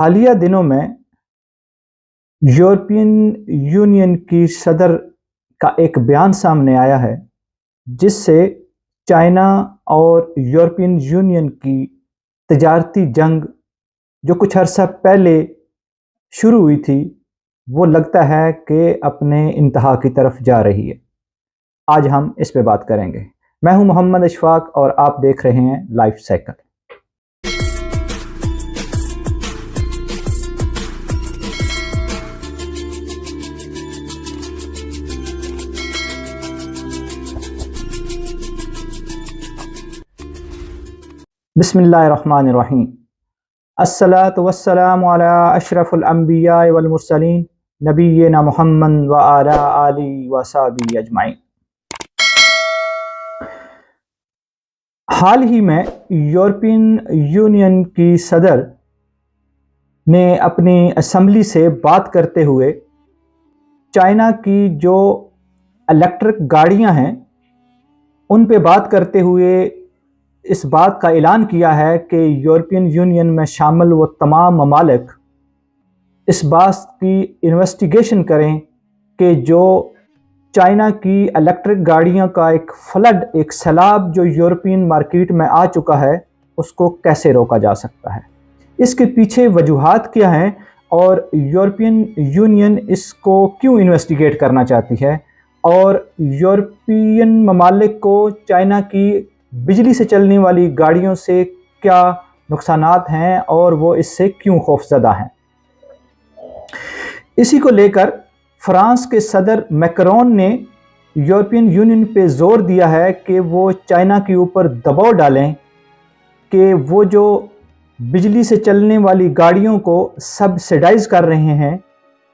حالیہ دنوں میں یورپین یونین کی صدر کا ایک بیان سامنے آیا ہے جس سے چائنا اور یورپین یونین کی تجارتی جنگ جو کچھ عرصہ پہلے شروع ہوئی تھی وہ لگتا ہے کہ اپنے انتہا کی طرف جا رہی ہے۔ آج ہم اس پہ بات کریں گے۔ میں ہوں محمد اشفاق اور آپ دیکھ رہے ہیں لائف سائیکل۔ بسم اللہ الرحمن الرحیم۔ الصلاۃ والسلام علی اشرف الانبیاء والمرسلین نبینا محمد وعلی آلہ وصحبہ اجمعین۔ حال ہی میں یورپین یونین کی صدر نے اپنی اسمبلی سے بات کرتے ہوئے چائنا کی جو الیکٹرک گاڑیاں ہیں ان پہ بات کرتے ہوئے اس بات کا اعلان کیا ہے کہ یورپین یونین میں شامل وہ تمام ممالک اس بات کی انویسٹیگیشن کریں کہ جو چائنا کی الیکٹرک گاڑیوں کا ایک فلڈ، ایک سیلاب جو یورپین مارکیٹ میں آ چکا ہے اس کو کیسے روکا جا سکتا ہے، اس کے پیچھے وجوہات کیا ہیں اور یورپین یونین اس کو کیوں انویسٹیگیٹ کرنا چاہتی ہے، اور یورپین ممالک کو چائنا کی بجلی سے چلنے والی گاڑیوں سے کیا نقصانات ہیں اور وہ اس سے کیوں خوفزدہ ہیں۔ اسی کو لے کر فرانس کے صدر میکرون نے یورپین یونین پہ زور دیا ہے کہ وہ چائنا کے اوپر دباؤ ڈالیں کہ وہ جو بجلی سے چلنے والی گاڑیوں کو سبسیڈائز کر رہے ہیں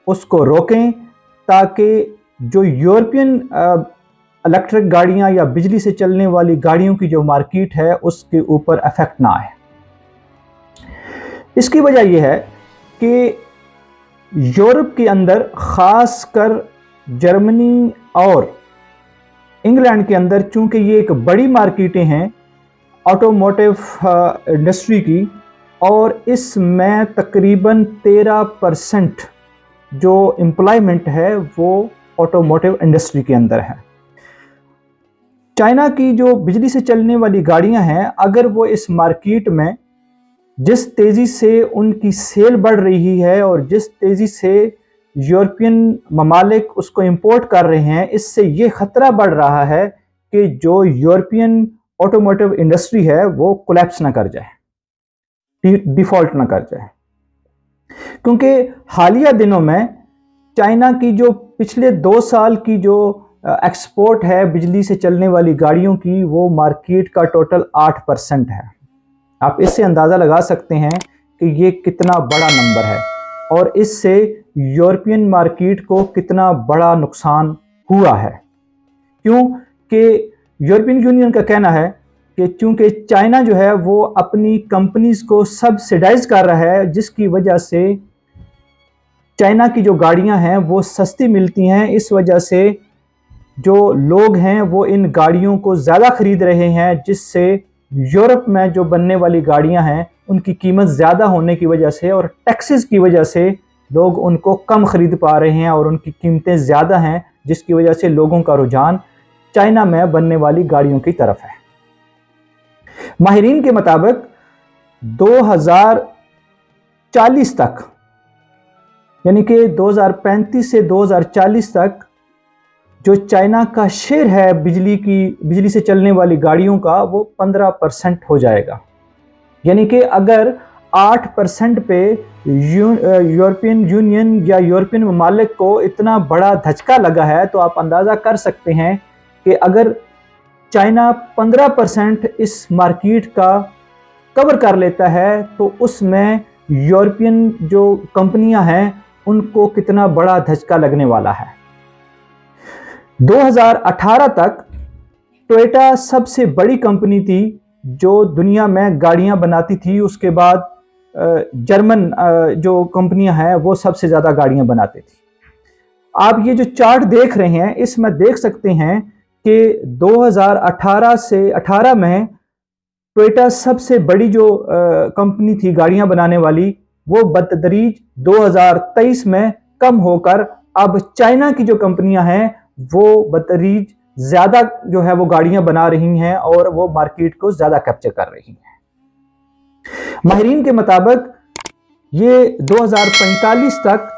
اس کو روکیں، تاکہ جو یورپین الیکٹرک گاڑیاں یا بجلی سے چلنے والی گاڑیوں کی جو مارکیٹ ہے اس کے اوپر افیکٹ نہ آئے۔ اس کی وجہ یہ ہے کہ یورپ کے اندر، خاص کر جرمنی اور انگلینڈ کے اندر، چونکہ یہ ایک بڑی مارکیٹیں ہیں آٹوموٹیو انڈسٹری کی، اور اس میں تقریباً 13% جو امپلائمنٹ ہے وہ آٹوموٹیو انڈسٹری کے اندر ہے۔ چائنا کی جو بجلی سے چلنے والی گاڑیاں ہیں، اگر وہ اس مارکیٹ میں جس تیزی سے ان کی سیل بڑھ رہی ہے اور جس تیزی سے یورپین ممالک اس کو امپورٹ کر رہے ہیں، اس سے یہ خطرہ بڑھ رہا ہے کہ جو یورپین آٹوموٹیو انڈسٹری ہے وہ کولیپس نہ کر جائے، ڈیفالٹ نہ کر جائے، کیونکہ حالیہ دنوں میں چائنا کی جو پچھلے 2 سال کی جو ایکسپورٹ ہے بجلی سے چلنے والی گاڑیوں کی، وہ مارکیٹ کا ٹوٹل 8% ہے۔ آپ اس سے اندازہ لگا سکتے ہیں کہ یہ کتنا بڑا نمبر ہے اور اس سے یورپین مارکیٹ کو کتنا بڑا نقصان ہوا ہے۔ کیوں کہ یورپین یونین کا کہنا ہے کہ چونکہ چائنا جو ہے وہ اپنی کمپنیز کو سبسیڈائز کر رہا ہے، جس کی وجہ سے چائنا کی جو گاڑیاں ہیں وہ سستی ملتی ہیں، اس وجہ سے جو لوگ ہیں وہ ان گاڑیوں کو زیادہ خرید رہے ہیں، جس سے یورپ میں جو بننے والی گاڑیاں ہیں ان کی قیمت زیادہ ہونے کی وجہ سے اور ٹیکسز کی وجہ سے لوگ ان کو کم خرید پا رہے ہیں اور ان کی قیمتیں زیادہ ہیں، جس کی وجہ سے لوگوں کا رجحان چائنا میں بننے والی گاڑیوں کی طرف ہے۔ ماہرین کے مطابق 2040 تک، یعنی کہ 2035 سے 2040 تک جو چائنا کا شیئر ہے بجلی سے چلنے والی گاڑیوں کا، وہ 15% ہو جائے گا۔ یعنی کہ اگر 8% پہ یورپین یونین یا یورپین ممالک کو اتنا بڑا دھچکا لگا ہے، تو آپ اندازہ کر سکتے ہیں کہ اگر چائنا 15% اس مارکیٹ کا کور کر لیتا ہے تو اس میں یورپین جو کمپنیاں ہیں ان کو کتنا بڑا دھچکا لگنے والا ہے۔ 2018 تک ٹویوٹا سب سے بڑی کمپنی تھی جو دنیا میں گاڑیاں بناتی تھی، اس کے بعد جرمن جو کمپنیاں ہیں وہ سب سے زیادہ گاڑیاں بناتی تھی۔ آپ یہ جو چارٹ دیکھ رہے ہیں اس میں دیکھ سکتے ہیں کہ 2018 میں ٹویوٹا سب سے بڑی جو کمپنی تھی گاڑیاں بنانے والی، وہ बतदरीज 2023 में कम होकर अब चाइना की जो कंपनियां हैं वो बतदरीज ज्यादा जो है वो गाड़ियां बना रही हैं और वो मार्केट को ज्यादा कैप्चर कर रही हैं। माहिरीन के मुताबिक ये 2045 तक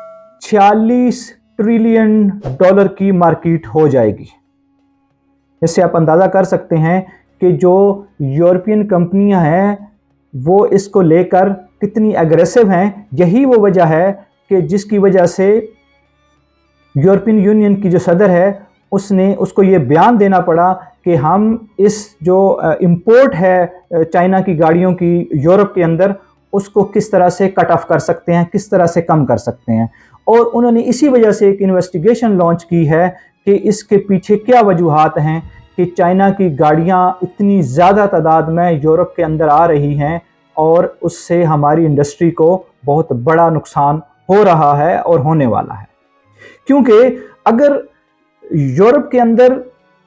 46 ट्रिलियन डॉलर की मार्केट हो जाएगी। इससे आप अंदाज़ा कर सकते हैं कि जो यूरोपियन कंपनियां हैं वो इसको लेकर कितनी एग्रेसिव हैं। यही वो वजह है कि जिसकी वजह से यूरोपियन यूनियन की जो सदर है उसको ये बयान देना पड़ा कि हम इस जो इंपोर्ट है चाइना की गाड़ियों की यूरोप के अंदर उसको किस तरह से कट ऑफ कर सकते हैं, किस तरह से कम कर सकते हैं। और उन्होंने इसी वजह से एक इन्वेस्टिगेशन लॉन्च की है कि इसके पीछे क्या वजूहात हैं कि चाइना की गाड़ियां इतनी ज़्यादा तादाद में यूरोप के अंदर आ रही हैं और उससे हमारी इंडस्ट्री को बहुत बड़ा नुकसान हो रहा है और होने वाला है। क्योंकि अगर यूरोप के अंदर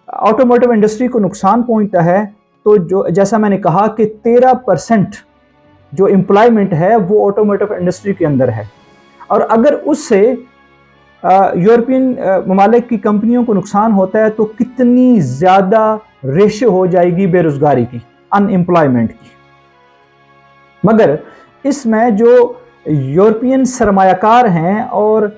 ऑटोमोटिव इंडस्ट्री को नुकसान पहुंचता है तो जो जैसा मैंने कहा कि 13% जो एम्प्लॉयमेंट है वो ऑटोमोटिव इंडस्ट्री के अंदर है, और अगर उससे यूरोपियन ममालिक की कंपनियों को नुकसान होता है तो कितनी ज़्यादा रेशो हो जाएगी बेरोज़गारी की, अनएम्प्लॉयमेंट की। मगर इसमें जो यूरोपियन सरमायाकार हैं और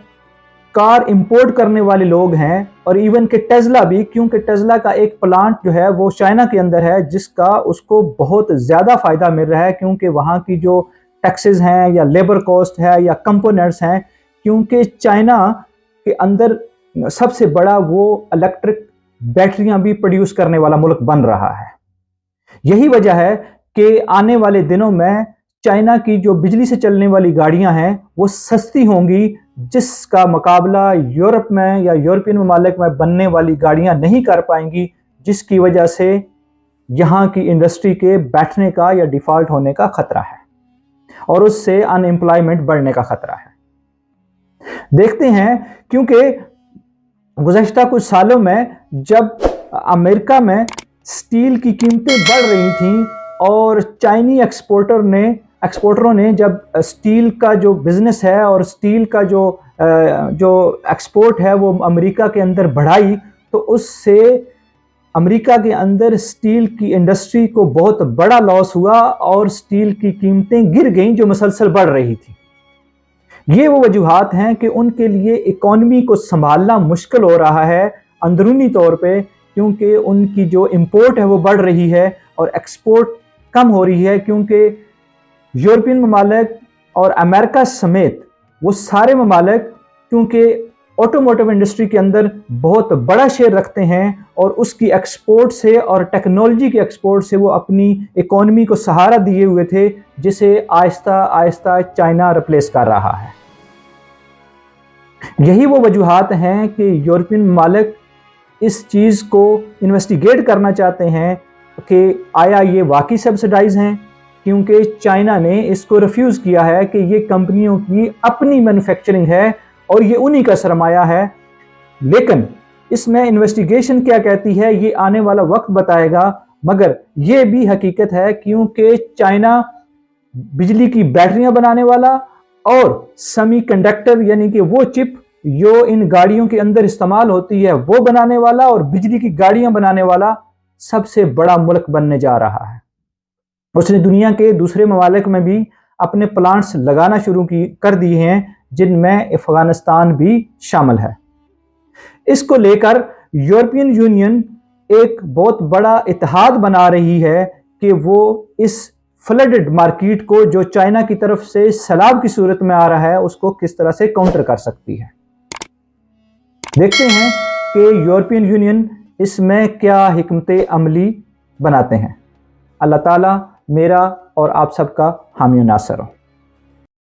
कार इंपोर्ट करने वाले लोग हैं और इवन के टेस्ला भी, क्योंकि टेस्ला का एक प्लांट जो है वो चाइना के अंदर है जिसका उसको बहुत ज़्यादा फ़ायदा मिल रहा है, क्योंकि वहाँ की जो टैक्सेस हैं या लेबर कॉस्ट है या कंपोनेंट्स हैं, क्योंकि चाइना के अंदर सबसे बड़ा वो इलेक्ट्रिक बैटरियां भी प्रोड्यूस करने वाला मुल्क बन रहा है। यही वजह है कि आने वाले दिनों में चाइना की जो बिजली से चलने वाली गाड़ियां हैं वो सस्ती होंगी, जिसका मुकाबला यूरोप में या यूरोपियन ममालिक में बनने वाली गाड़ियां नहीं कर पाएंगी, जिसकी वजह से यहाँ की इंडस्ट्री के बैठने का या डिफ़ॉल्ट होने का ख़तरा है और उससे अनएम्प्लॉयमेंट बढ़ने का ख़तरा है। देखते हैं, क्योंकि गुज़श्ता कुछ सालों में जब अमेरिका में स्टील की कीमतें बढ़ रही थीं और चाइनी एक्सपोर्टरों ने जब स्टील का जो बिज़नेस है और स्टील का जो एक्सपोर्ट है वो अमेरिका के अंदर बढ़ाई, तो उससे अमेरिका के अंदर स्टील की इंडस्ट्री को बहुत बड़ा लॉस हुआ और स्टील की कीमतें गिर गईं जो मुसलसल बढ़ रही थी। ये वो वजूहात हैं कि उनके लिए इकॉनमी को संभालना मुश्किल हो रहा है अंदरूनी तौर पे, क्योंकि उनकी जो इंपोर्ट है वो बढ़ रही है और एक्सपोर्ट कम हो रही है, क्योंकि यूरोपियन ममालिक और अमेरिका समेत वो सारे ममालिक क्योंकि ऑटोमोटिव इंडस्ट्री के अंदर बहुत बड़ा शेयर रखते हैं और उसकी एक्सपोर्ट से और टेक्नोलॉजी के एक्सपोर्ट से वो अपनी इकॉनमी को सहारा दिए हुए थे, जिसे आहिस्ता आहिस्ता चाइना रिप्लेस कर रहा है। यही वो वजूहात हैं कि यूरोपियन ममालिक इस चीज़ को इन्वेस्टिगेट करना चाहते हैं कि आया ये वाकई सब्सिडाइज हैं, क्योंकि चाइना ने इसको रिफ्यूज़ किया है कि ये कंपनियों की अपनी मैन्युफैक्चरिंग है और ये उन्हीं का सरमाया है। लेकिन इसमें इन्वेस्टिगेशन क्या कहती है ये आने वाला वक्त बताएगा, मगर ये भी हकीकत है क्योंकि चाइना बिजली की बैटरियां बनाने वाला और सेमीकंडक्टर यानी कि वो चिप जो इन गाड़ियों के अंदर इस्तेमाल होती है वो बनाने वाला और बिजली की गाड़ियां बनाने वाला सबसे बड़ा मुल्क बनने जा रहा है। उसने दुनिया के दूसरे ममालिक में भी अपने प्लांट्स लगाना शुरू कर दिए हैं, जिनमें अफगानिस्तान भी शामिल है। इसको लेकर यूरोपियन यूनियन एक बहुत बड़ा इत्तेहाद बना रही है कि वो इस फ्लडेड मार्केट को जो चाइना की तरफ से सैलाब की सूरत में आ रहा है उसको किस तरह से काउंटर कर सकती है। देखते हैं कि यूरोपियन यूनियन इसमें क्या हिकमत अमली बनाते हैं। अल्लाह ताला मेरा और आप सबका हामी नासर हो।